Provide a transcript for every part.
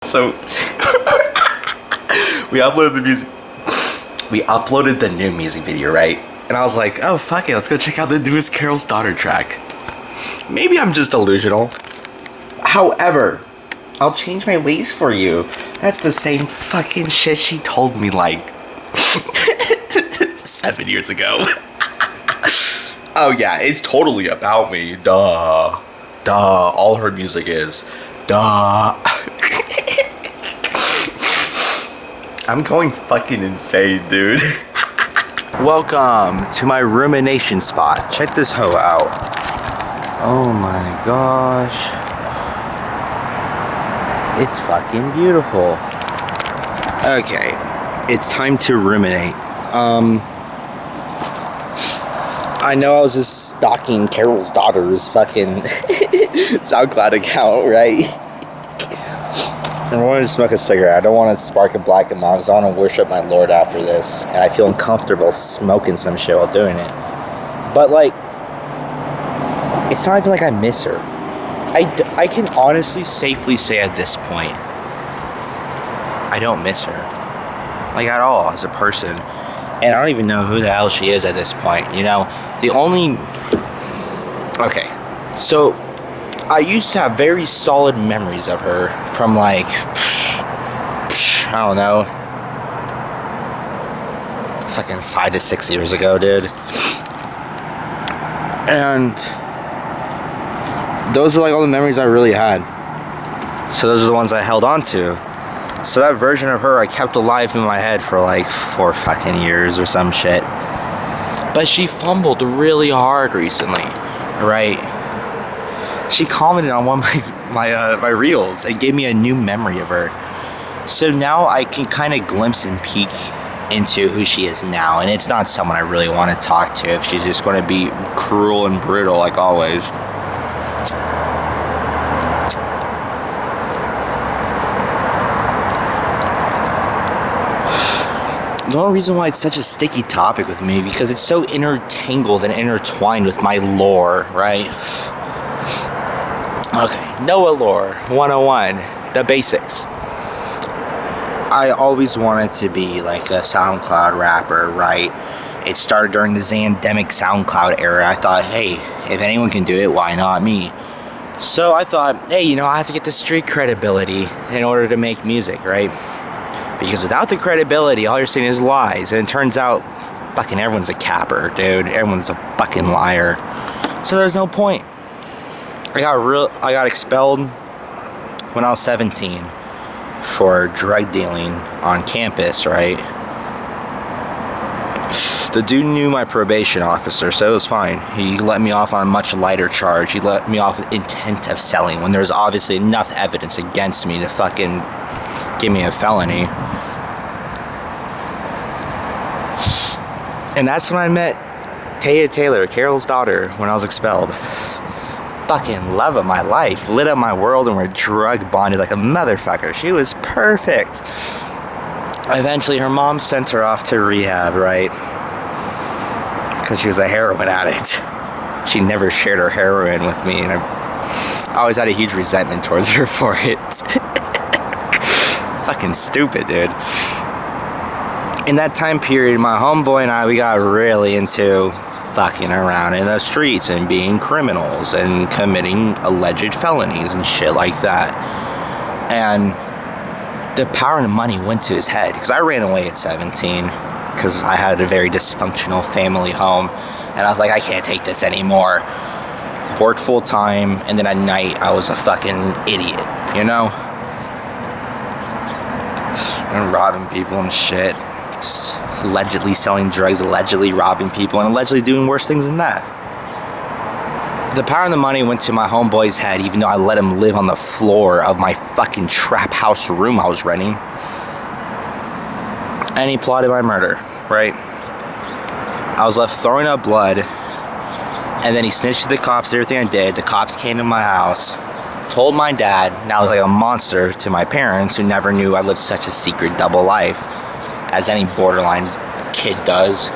So we uploaded the music. We uploaded the new music video, right? And I was like, oh fuck it, let's go check out the newest Carolesdaughter track. Maybe I'm just delusional. However, I'll change my ways for you. That's the same fucking shit she told me like 7 years ago. Oh yeah, it's totally about me. Duh. All her music is. Duh. I'm going fucking insane, dude. Welcome to my rumination spot. Check this hoe out. Oh my gosh. It's fucking beautiful. Okay, it's time to ruminate. I know I was just stalking Carolesdaughter's fucking SoundCloud account, right? I wanted to smoke a cigarette. I don't want to spark a black and mild because I want to worship my Lord after this. And I feel uncomfortable smoking some shit while doing it. But, like, it's not even like I miss her. I can honestly safely say at this point, I don't miss her. Like, at all, as a person. And I don't even know who the hell she is at this point, you know? The only... Okay, so... I used to have very solid memories of her from like, I don't know, fucking 5 to 6 years ago, dude. And those are like all the memories I really had. So those are the ones I held on to. So that version of her I kept alive in my head for like 4 fucking years or some shit. But she fumbled really hard recently, right? She commented on one of my reels and gave me a new memory of her. So now I can kind of glimpse and peek into who she is now. And it's not someone I really want to talk to if she's just going to be cruel and brutal like always. The only reason why it's such a sticky topic with me because it's so intertangled and intertwined with my lore, right? Okay, Noah Lore 101, the basics. I always wanted to be like a SoundCloud rapper, right? It started during the Zandemic SoundCloud era. I thought, hey, if anyone can do it, why not me? So I thought, hey, you know, I have to get the street credibility in order to make music, right? Because without the credibility, all you're seeing is lies. And it turns out, fucking everyone's a capper, dude. Everyone's a fucking liar. So there's no point. I got expelled when I was 17 for drug dealing on campus, right? The dude knew my probation officer, so it was fine. He let me off on a much lighter charge. He let me off with intent of selling when there was obviously enough evidence against me to fucking give me a felony. And that's when I met Taya Taylor, Carol's daughter, when I was expelled. Fucking love of my life, lit up my world, and we're drug bonded like a motherfucker. She was perfect. Eventually her mom sent her off to rehab, right? Because she was a heroin addict. She never shared her heroin with me, and I always had a huge resentment towards her for it. Fucking stupid, dude. In that time period, my homeboy and I, we got really into fucking around in the streets and being criminals and committing alleged felonies and shit like that. And the power and the money went to his head because I ran away at 17 because I had a very dysfunctional family home, and I was like, I can't take this anymore. Worked full time, and then at night I was a fucking idiot, you know? And robbing people and shit. Allegedly selling drugs, allegedly robbing people, and allegedly doing worse things than that. The power and the money went to my homeboy's head, even though I let him live on the floor of my fucking trap house room I was renting. And he plotted my murder, right? I was left throwing up blood, and then he snitched to the cops, everything I did. The cops came to my house, told my dad, and I was like a monster to my parents who never knew I lived such a secret double life, as any borderline kid does.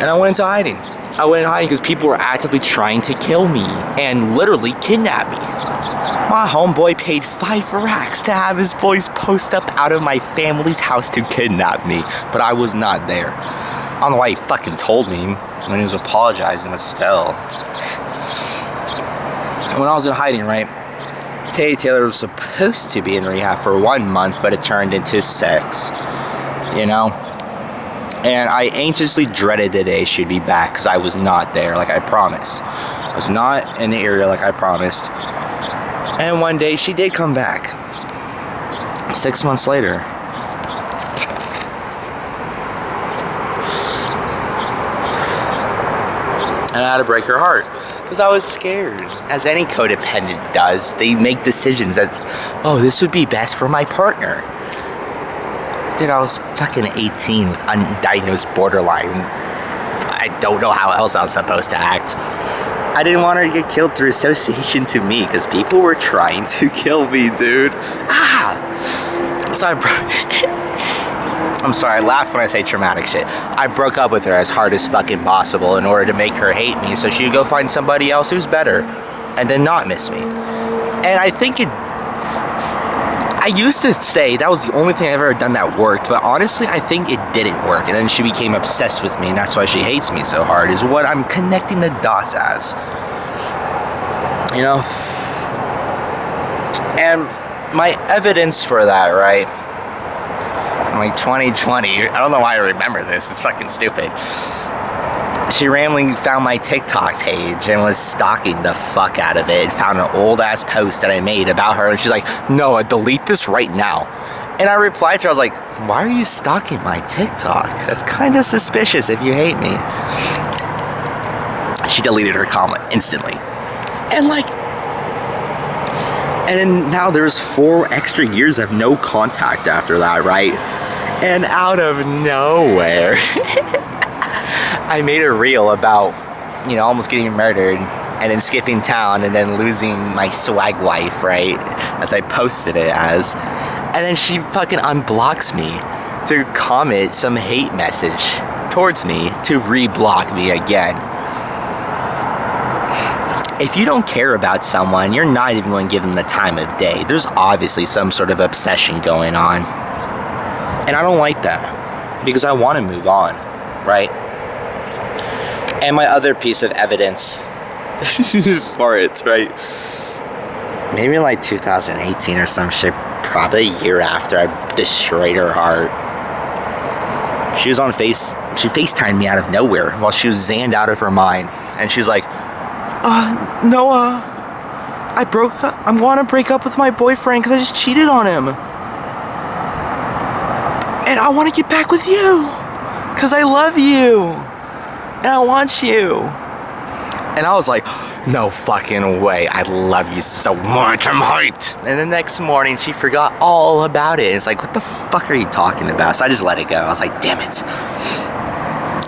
And I went into hiding. I went into hiding because people were actively trying to kill me and literally kidnap me. My homeboy paid 5 racks to have his boys post up out of my family's house to kidnap me, but I was not there. I don't know why he fucking told me when he was apologizing, but still. When I was in hiding, right, Teddy Taylor was supposed to be in rehab for 1 month, but it turned into 6, you know? And I anxiously dreaded the day she'd be back, because I was not there like I promised. I was not in the area like I promised. And one day she did come back. 6 months later. And I had to break her heart. Because I was scared. As any codependent does, they make decisions that, oh, this would be best for my partner. Dude, I was fucking 18 with undiagnosed borderline. I don't know how else I was supposed to act. I didn't want her to get killed through association to me, because people were trying to kill me, dude. So I'm sorry, I laugh when I say traumatic shit. I broke up with her as hard as fucking possible in order to make her hate me, so she could go find somebody else who's better, and then not miss me. And I think I used to say that was the only thing I've ever done that worked, but honestly, I think it didn't work. And then she became obsessed with me, and that's why she hates me so hard, is what I'm connecting the dots as. You know? And my evidence for that, right? In like 2020, I don't know why I remember this, it's fucking stupid. She randomly found my TikTok page and was stalking the fuck out of it. Found an old ass post that I made about her, and she's like, "Noah, delete this right now." And I replied to her, I was like, "Why are you stalking my TikTok? That's kind of suspicious if you hate me." She deleted her comment instantly. And then now there's 4 extra years of no contact after that, right? And out of nowhere, I made a reel about, you know, almost getting murdered and then skipping town and then losing my swag wife, right? As I posted it as. And then she fucking unblocks me to comment some hate message towards me to re-block me again. If you don't care about someone, you're not even going to give them the time of day. There's obviously some sort of obsession going on. And I don't like that, because I want to move on, right? And my other piece of evidence for it, right? Maybe in like 2018 or some shit, probably a year after I destroyed her heart. She was on she FaceTimed me out of nowhere while she was zanned out of her mind. And she's like, Noah, I want to break up with my boyfriend because I just cheated on him. And I want to get back with you because I love you. And I want you. And I was like, no fucking way. I love you so much. I'm hyped. And the next morning, she forgot all about it. It's like, what the fuck are you talking about? So I just let it go. I was like, damn it.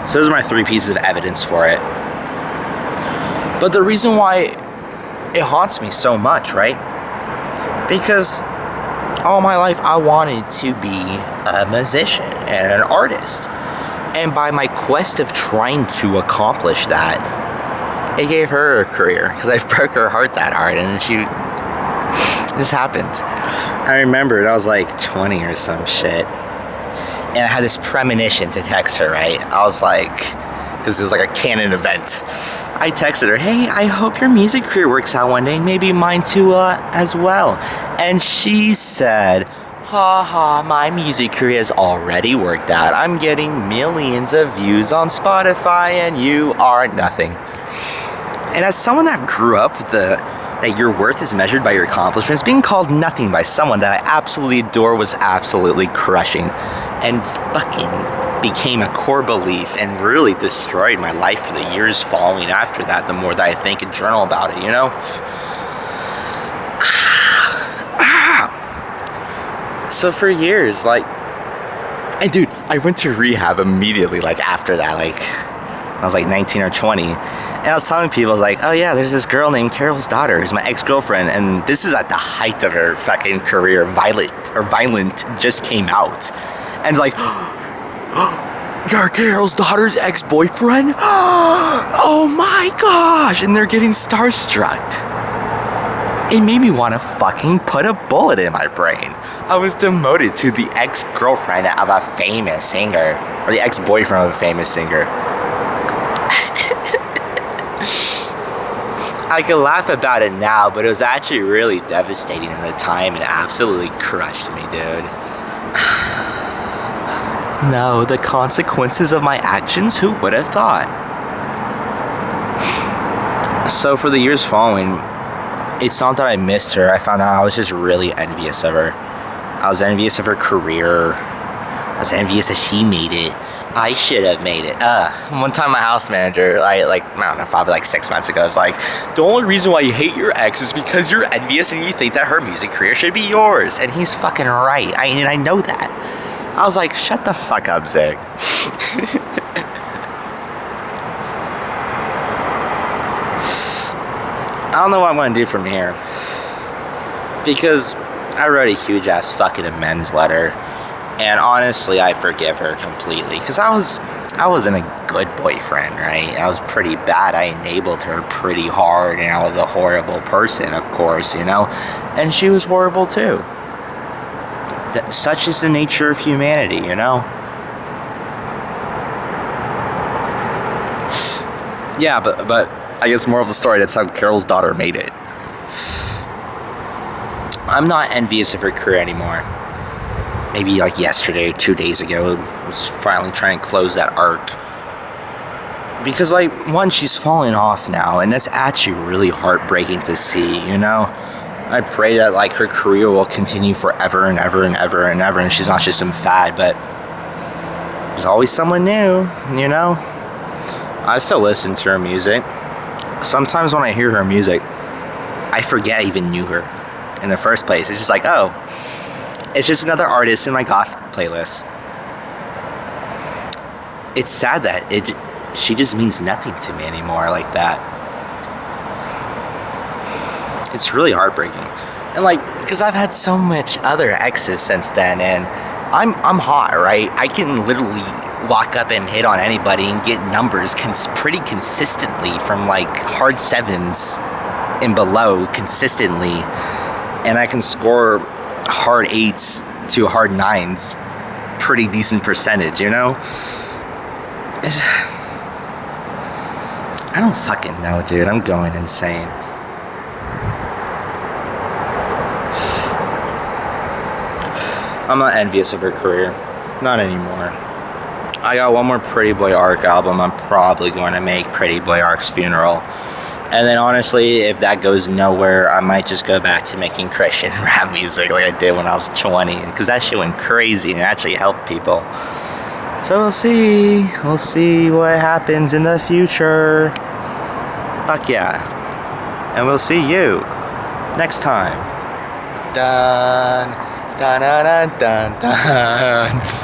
So those are my 3 pieces of evidence for it. But the reason why it haunts me so much, right? Because all my life, I wanted to be a musician and an artist. And by my quest of trying to accomplish that, it gave her a career, because I broke her heart that hard, and this happened. I remembered I was like 20 or some shit, and I had this premonition to text her, right? I was like, because it was like a canon event. I texted her, hey, I hope your music career works out one day, maybe mine too as well. And she said, haha, my music career has already worked out. I'm getting millions of views on Spotify and you are nothing. And as someone that grew up with that your worth is measured by your accomplishments, being called nothing by someone that I absolutely adore was absolutely crushing. And fucking became a core belief and really destroyed my life for the years following after that, the more that I think and journal about it, you know? So for years, like, and dude, I went to rehab immediately, like after that, like, I was like 19 or 20, and I was telling people, I was like, oh yeah, there's this girl named Carolesdaughter, who's my ex-girlfriend, and this is at the height of her fucking career. Violent just came out, and like, you're Carolesdaughter's ex-boyfriend? Oh my gosh, and they're getting starstruck. It made me want to fucking put a bullet in my brain. I was demoted to the ex-girlfriend of a famous singer, or the ex-boyfriend of a famous singer. I can laugh about it now, but it was actually really devastating at the time and absolutely crushed me, dude. No, the consequences of my actions, who would have thought? So for the years following, it's not that I missed her. I found out I was just really envious of her. I was envious of her career. I was envious that she made it. I should have made it. One time my house manager, I don't know, probably like 6 months ago, was like, the only reason why you hate your ex is because you're envious and you think that her music career should be yours. And he's fucking right. I know that. I was like, shut the fuck up, Zig. I don't know what I'm gonna do from here. Because I wrote a huge ass fucking amends letter. And honestly, I forgive her completely. Because I wasn't a good boyfriend, right? I was pretty bad. I enabled her pretty hard. And I was a horrible person, of course, you know? And she was horrible too. Such is the nature of humanity, you know? Yeah, but I guess moral of the story, that's how Carol's daughter made it. I'm not envious of her career anymore. Maybe like yesterday or 2 days ago, I was finally trying to close that arc. Because like, one, she's falling off now, and that's actually really heartbreaking to see, you know? I pray that like her career will continue forever and ever and ever and ever, and she's not just some fad, but there's always someone new, you know? I still listen to her music. Sometimes when I hear her music, I forget I even knew her in the first place. It's just like, oh, it's just another artist in my goth playlist. It's sad that she just means nothing to me anymore like that. It's really heartbreaking. And like, because I've had so much other exes since then, and I'm hot, right? I can literally walk up and hit on anybody and get numbers pretty consistently from like hard 7s and below consistently, and I can score hard 8s to hard 9s pretty decent percentage, you know? I don't fucking know, dude. I'm going insane. I'm not envious of her career. Not anymore. I got one more Pretty Boy Arc album I'm probably going to make, Pretty Boy Arc's Funeral. And then honestly, if that goes nowhere, I might just go back to making Christian rap music like I did when I was 20. Because that shit went crazy and actually helped people. So we'll see. We'll see what happens in the future. Fuck yeah. And we'll see you next time. Dun, dun, dun, dun, dun, dun.